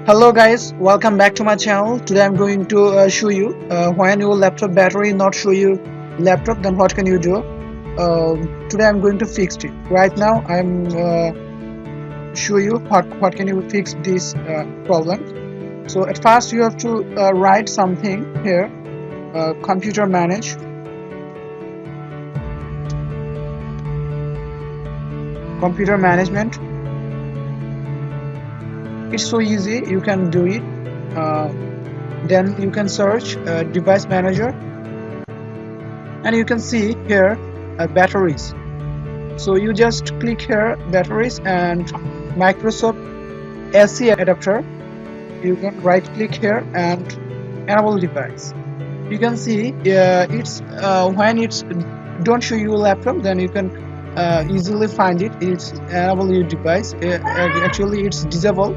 Hello guys, welcome back to my channel. Today I'm going to show you when your laptop battery not show you laptop, then what can you do. Today I'm going to fix it. Right now I'm show you what can you fix this problem. So at first you have to write something here. Computer management. It's so easy, you can do it. Then you can search device manager, and you can see here batteries. So you just click here batteries and Microsoft SC adapter. You can right click here and enable device. You can see it's when it's don't show you laptop, then you can easily find it. It's enable your device. Actually it's disabled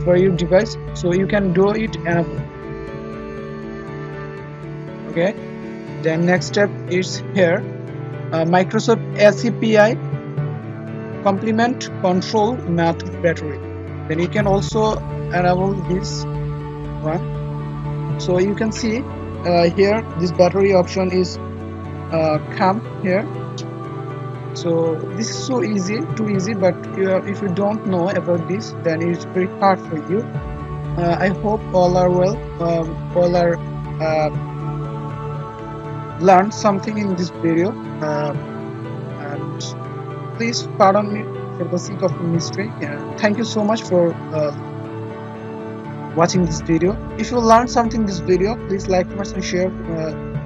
for your device, so you can do it enable. Okay, then next step is here Microsoft SCPI complement control method battery. Then you can also enable this one. So you can see here this battery option is come here. So this is so easy, too easy, but if you don't know about this, then it's very hard for you. I hope all are well, all are learned something in this video, and please pardon me for the sake of mistake. Thank you so much for watching this video. If you learned something in this video, please like, comment and share,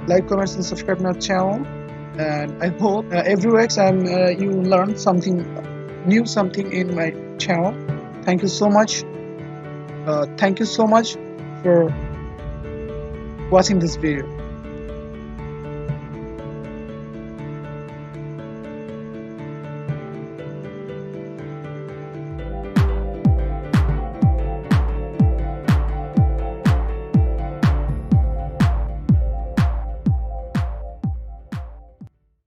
like, comment and subscribe my channel. And I hope every week you learn something new, something in my channel. Thank you so much. Thank you so much for watching this video.